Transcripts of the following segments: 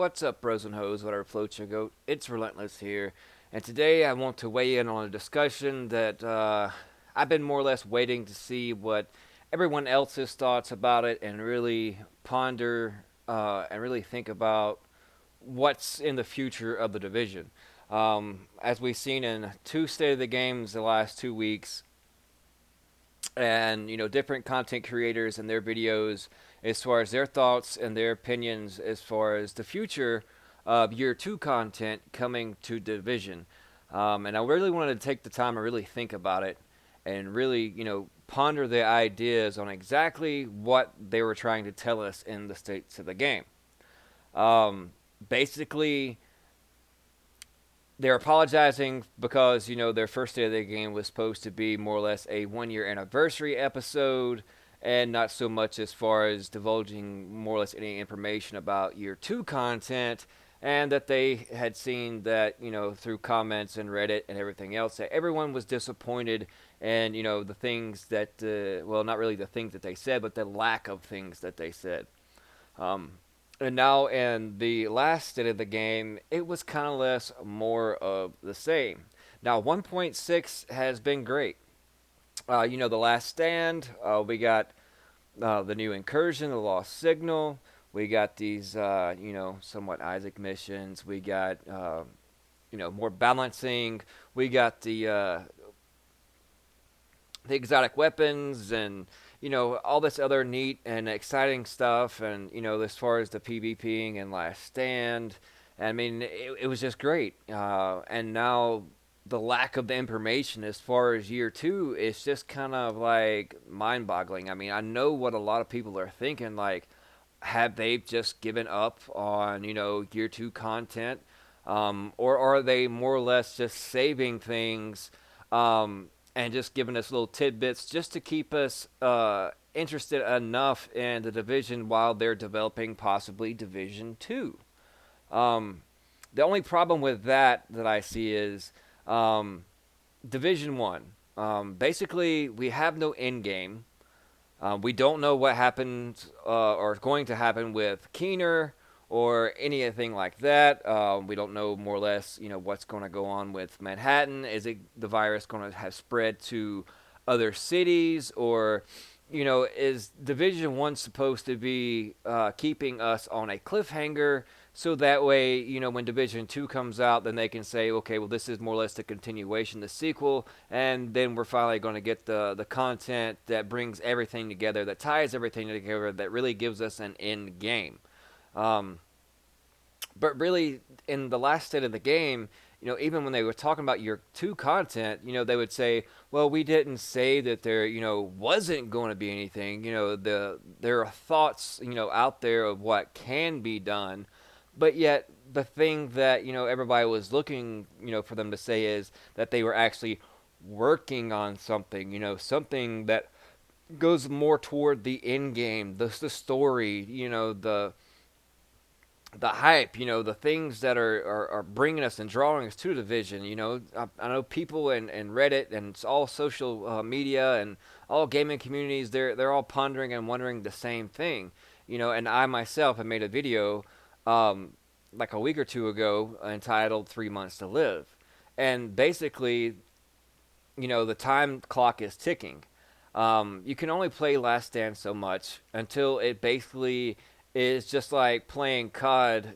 What's up, bros and hoes? Whatever floats your goat. It's Relentless here, and today I want to weigh in on a discussion that I've been more or less waiting to see what everyone else's thoughts about it, and really ponder and really think about what's in the future of the division. As we've seen in two state of the games the last 2 weeks, and different content creators and their videos as far as their thoughts and their opinions as far as the future of year two content coming to division. And I really wanted to take the time to really think about it and really ponder the ideas on exactly what they were trying to tell us in the states of the game. Basically, they're apologizing because their first day of the game was supposed to be more or less a 1 year anniversary episode, and not so much as far as divulging more or less any information about year two content, and that they had seen that through comments and Reddit and everything else that everyone was disappointed, and the things that well, not really the things that they said, but the lack of things that they said. um, and now in the last state of the game, it was kind of less more of the same. Now 1.6 has been great. The Last Stand. We got the new Incursion, the Lost Signal. We got these, somewhat Isaac missions. We got, more balancing. We got the exotic weapons, and all this other neat and exciting stuff, and as far as the PvPing and Last Stand. I mean, it was just great. And now the lack of the information as far as year two is just kind of like mind-boggling. I mean, I know what a lot of people are thinking, like, have they just given up on year two content, or are they more or less just saving things, and just giving us little tidbits just to keep us interested enough in the division while they're developing possibly Division Two. Um, the only problem with that I see is um, Division One. Basically, we have no end game. We don't know what happened or is going to happen with Keener or anything like that. We don't know more or less, what's going to go on with Manhattan. Is it the virus going to have spread to other cities, or is Division One supposed to be keeping us on a cliffhanger, so that way, when Division Two comes out, then they can say, okay, well, this is more or less the continuation, the sequel, and then we're finally going to get the content that brings everything together, that ties everything together, that really gives us an end game. Um, but really, in the last state of the game, even when they were talking about year two content, they would say, well, we didn't say that there, wasn't going to be anything. There are thoughts, out there of what can be done, but yet the thing that everybody was looking, for them to say is that they were actually working on something, something that goes more toward the end game, the story, the hype, the things that are bringing us and drawing us to the division. I know people and Reddit and it's all social media and all gaming communities, they're all pondering and wondering the same thing. And I myself have made a video um, like a week or two ago entitled 3 Months to Live. And basically, the time clock is ticking. You can only play Last Stand so much until it basically is just like playing COD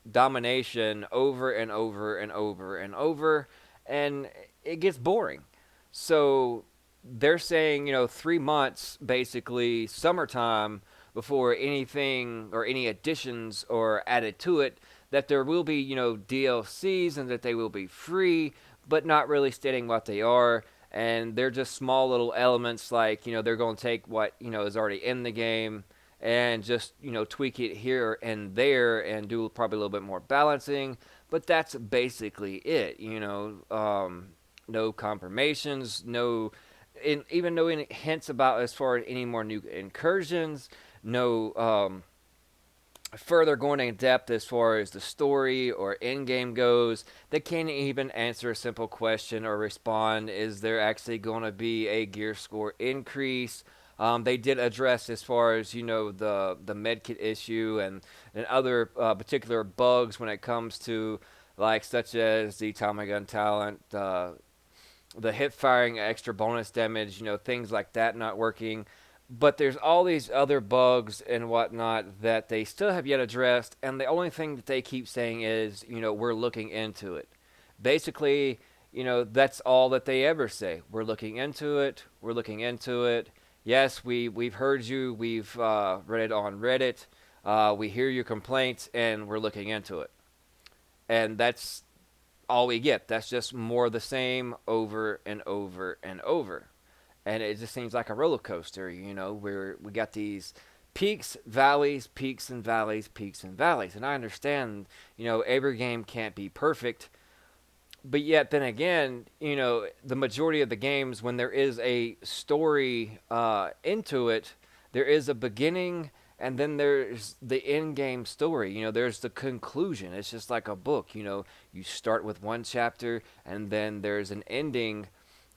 domination over and over and over and over, and it gets boring. So they're saying, 3 months, basically summertime, before anything or any additions are added to it, that there will be, DLCs and that they will be free, but not really stating what they are. And they're just small little elements, like, they're going to take what, is already in the game and just, tweak it here and there and do probably a little bit more balancing. But that's basically it, no confirmations, no, even no any hints about as far as any more new incursions, no further going in depth as far as the story or end game goes. They can't even answer a simple question or respond: is there actually going to be a gear score increase? They did address as far as the medkit issue and other particular bugs when it comes to like such as the Tommy gun talent, the hip firing extra bonus damage, things like that not working. But there's all these other bugs and whatnot that they still have yet addressed, and the only thing that they keep saying is, we're looking into it. Basically, that's all that they ever say. We're looking into it. We're looking into it. Yes, we've heard you. We've read it on Reddit. We hear your complaints, and we're looking into it. And that's all we get. That's just more of the same over and over and over. And it just seems like a roller coaster, where we got these peaks, valleys, peaks and valleys, peaks and valleys. And I understand, every game can't be perfect, but yet then again, the majority of the games, when there is a story into it, there is a beginning and then there's the end game story. There's the conclusion. It's just like a book. You start with one chapter and then there's an ending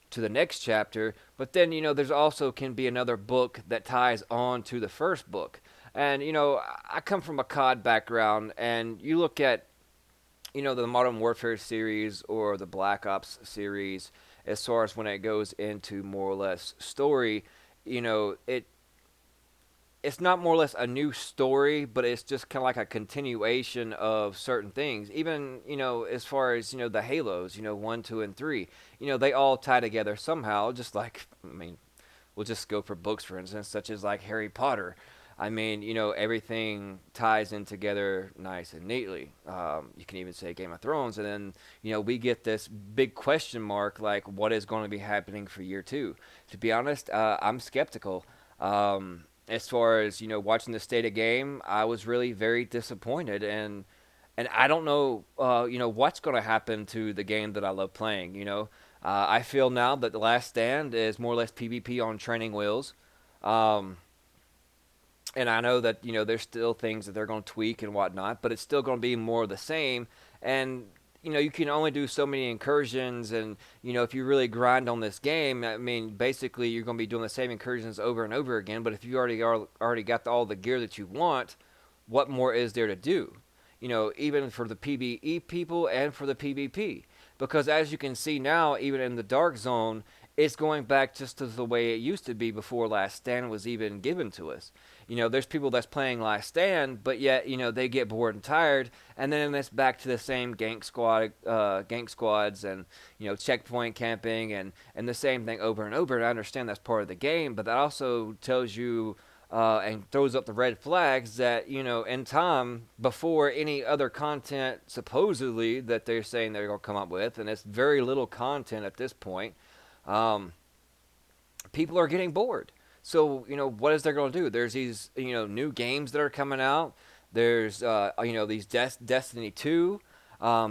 to the next chapter, but then there's also can be another book that ties on to the first book. And I come from a COD background, and you look at the Modern Warfare series or the Black Ops series, as far as when it goes into more or less story, it's not more or less a new story, but it's just kind of like a continuation of certain things. Even as far as the Halos, 1, 2, and 3, they all tie together somehow. Just like we'll just go for books for instance, such as like Harry Potter. Everything ties in together nice and neatly. You can even say Game of Thrones, and then we get this big question mark like what is going to be happening for year two. To be honest, I'm skeptical. As far as watching the state of game, I was really very disappointed, and I don't know what's going to happen to the game that I love playing. I feel now that the Last Stand is more or less PvP on training wheels. Um, and I know that there's still things that they're going to tweak and whatnot, but it's still going to be more of the same. And you can only do so many incursions, and if you really grind on this game, basically you're going to be doing the same incursions over and over again. But if you already got all the gear that you want, what more is there to do? Even for the PvE people and for the PvP, because as you can see now, even in the Dark Zone, it's going back just to the way it used to be before Last Stand was even given to us. There's people that's playing Last Stand, but yet, they get bored and tired, and then it's back to the same gank squads, and checkpoint camping, and the same thing over and over. And I understand that's part of the game, but that also tells you and throws up the red flags that in time before any other content supposedly that they're saying they're going to come up with, and it's very little content at this point. Um, People are getting bored. So what is they going to do? There's these new games that are coming out. There's these Destiny 2.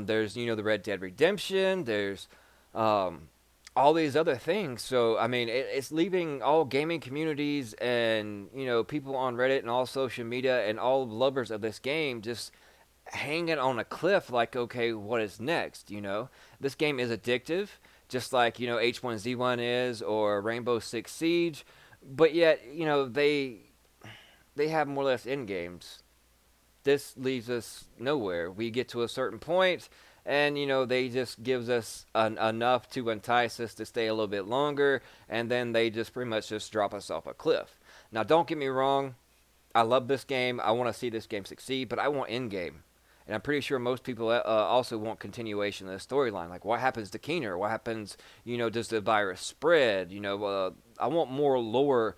There's the Red Dead Redemption. There's um, all these other things. So it's leaving all gaming communities and people on Reddit and all social media and all lovers of this game just hanging on a cliff. Like, okay, what is next? This game is addictive, just like H1Z1 is, or Rainbow Six Siege. But yet they have more or less end games. This leaves us nowhere. We get to a certain point, and they just gives us enough to entice us to stay a little bit longer, and then they just pretty much just drop us off a cliff. Now, don't get me wrong. I love this game. I want to see this game succeed, but I want end game. And I'm pretty sure most people also want continuation of the storyline. Like, what happens to Keener? What happens, does the virus spread? I want more lore,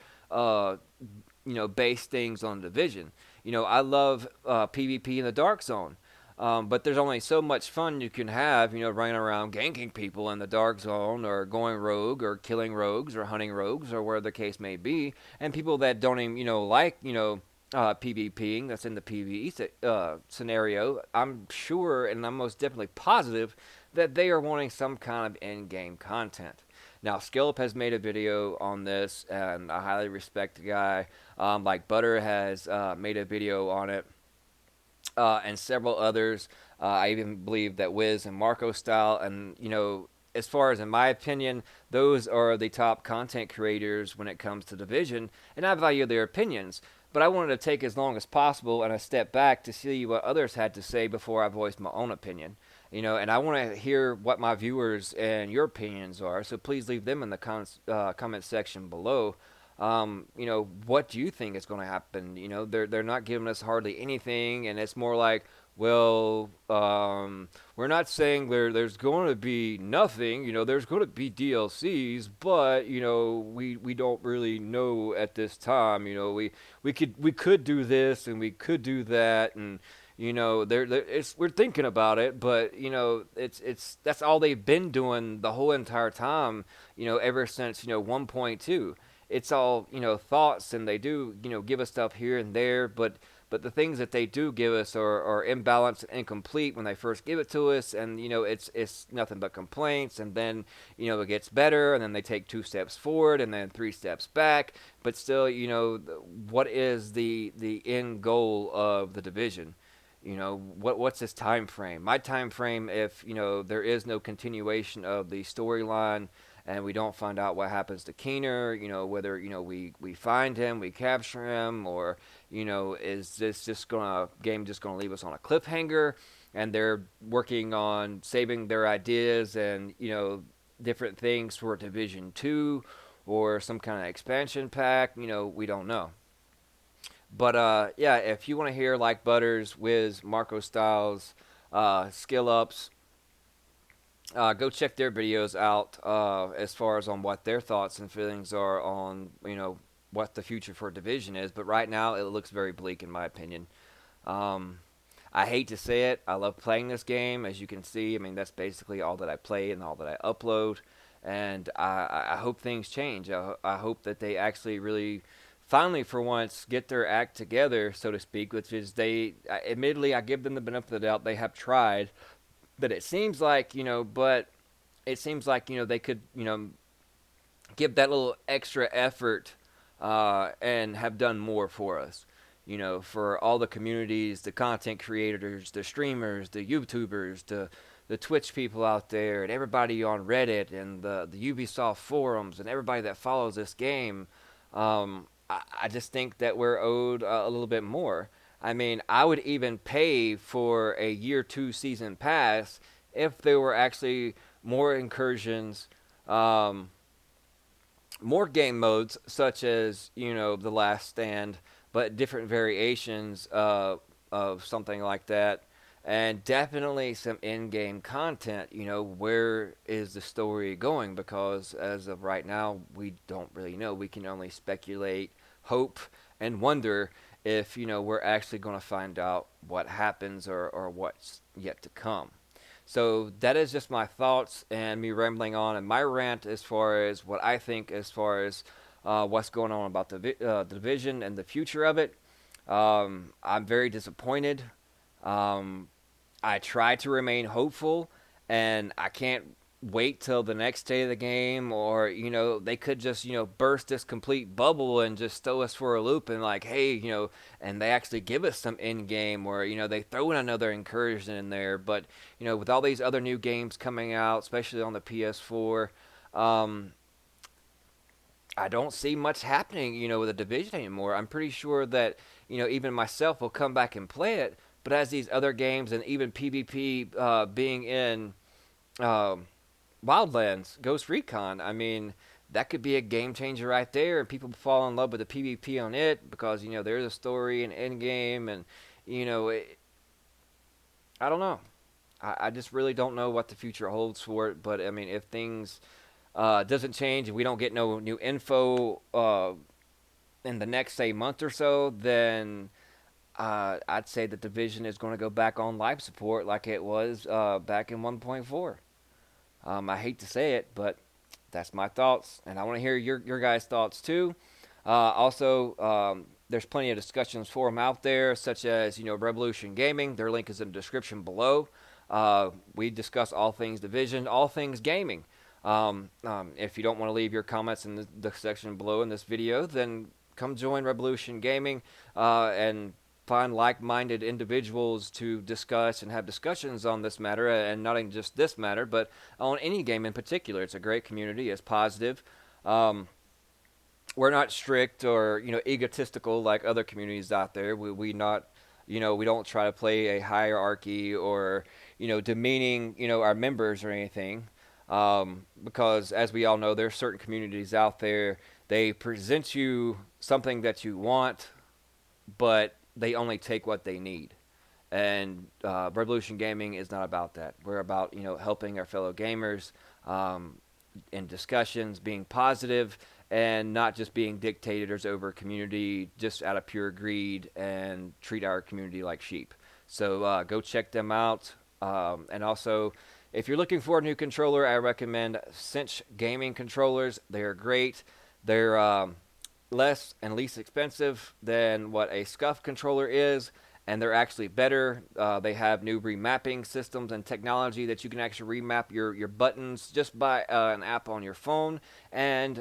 based things on Division. I love PvP in the Dark Zone. But there's only so much fun you can have, running around ganking people in the Dark Zone, or going rogue, or killing rogues, or hunting rogues, or whatever the case may be. And people that don't even, like, PvPing, that's in the PvE scenario, I'm sure and I'm most definitely positive that they are wanting some kind of in-game content. Now, Skillup has made a video on this, and I highly respect the guy. Like Butter has made a video on it, and several others. I even believe that Wiz and Marco Style, and as far as in my opinion, those are the top content creators when it comes to Division, and I value their opinions. But I wanted to take as long as possible and a step back to see what others had to say before I voiced my own opinion. And I want to hear what my viewers and your opinions are. So please leave them in the comment section below. What do you think is going to happen? They're not giving us hardly anything, and it's more like, well, we're not saying there's going to be nothing. There's going to be DLCs, but we don't really know at this time. We could do this and we could do that, and we're thinking about it, but it's that's all they've been doing the whole entire time. Ever since 1.2, it's all thoughts, and they do give us stuff here and there, but the things that they do give us are imbalanced and incomplete when they first give it to us, and it's nothing but complaints, and then it gets better, and then they take 2 steps forward and then 3 steps back, but still what is the end goal of the Division? What's this time frame? My time frame, if there is no continuation of the storyline, and we don't find out what happens to Keener, whether we find him, we capture him, or is this game just gonna leave us on a cliffhanger, and they're working on saving their ideas and different things for Division 2 or some kind of expansion pack. We don't know. But yeah, if you want to hear like Butters, Wiz, Marco Styles, Skill Ups, go check their videos out as far as on what their thoughts and feelings are on what the future for Division is. But right now, it looks very bleak in my opinion. Um, I hate to say it. I love playing this game, as you can see. I mean, that's basically all that I play and all that I upload. And I hope things change. I hope that they actually really, finally, for once, get their act together, so to speak, which is admittedly, I give them the benefit of the doubt. They have tried. But it seems like, they could, give that little extra effort and have done more for us. For all the communities, the content creators, the streamers, the YouTubers, the Twitch people out there, and everybody on Reddit and the Ubisoft forums, and everybody that follows this game. I just think that we're owed a little bit more. I mean, I would even pay for a year 2 season pass if there were actually more incursions, um, more game modes, such as the Last Stand, but different variations of something like that, and definitely some in-game content. Where is the story going? Because as of right now, we don't really know. We can only speculate, hope, and wonder if we're actually going to find out what happens, or what's yet to come. So that is just my thoughts and me rambling on, and my rant as far as what I think as far as what's going on about the division and the future of it. I'm very disappointed. Um, I try to remain hopeful, and I can't wait till the next day of the game, or they could just burst this complete bubble and just throw us for a loop, and like, hey, and they actually give us some in game, or they throw in another incursion in there. But with all these other new games coming out, especially on the PS4, um, I don't see much happening, with the division anymore. I'm pretty sure that, even myself will come back and play it. But as these other games and even PvP being in um, Wildlands, Ghost Recon, I mean, that could be a game changer right there, and people fall in love with the PvP on it because there's a story and end game, and it, I don't know. I just really don't know what the future holds for it. But I mean, if things doesn't change and we don't get no new info in the next say month or so, then I'd say the division is going to go back on life support like it was back in 1.4. I hate to say it, but that's my thoughts, and I want to hear your guys' thoughts too. Also, there's plenty of discussions forum out there, such as Revolution Gaming. Their link is in the description below. We discuss all things division, all things gaming. If you don't want to leave your comments in the section below in this video, then come join Revolution Gaming, and find like-minded individuals to discuss and have discussions on this matter, and not even just this matter, but on any game in particular. It's a great community. It's positive. Um, we're not strict or egotistical like other communities out there. We not we don't try to play a hierarchy or demeaning our members or anything. Because as we all know, there's certain communities out there. They present you something that you want, but they only take what they need. And Revolution Gaming is not about that. We're about helping our fellow gamers in discussions, being positive, and not just being dictators over a community just out of pure greed and treat our community like sheep. So go check them out. And also, if you're looking for a new controller, I recommend Cinch Gaming controllers. They're great. They're less and least expensive than what a Scuff controller is, and they're actually better. They have new remapping systems and technology that you can actually remap your buttons just by an app on your phone. And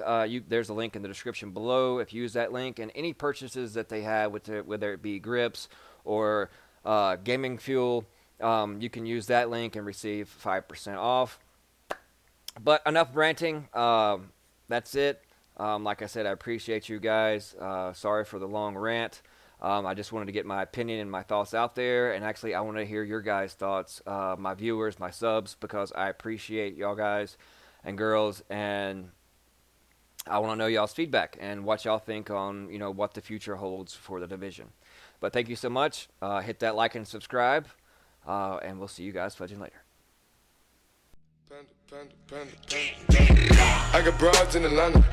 there's a link in the description below. If you use that link, and any purchases that they have, whether it be grips or gaming fuel, you can use that link and receive 5% off. But enough ranting. That's it. Like I said, I appreciate you guys. Sorry for the long rant. I just wanted to get my opinion and my thoughts out there. And actually, I want to hear your guys' thoughts, my viewers, my subs, because I appreciate y'all guys and girls. And I want to know y'all's feedback and what y'all think on, what the future holds for the division. But thank you so much. Hit that like and subscribe. And we'll see you guys fudging later. I got broads in Atlanta,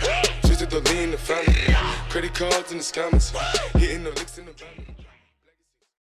just to lean the family. Credit cards in the scammers, hitting the licks in the van.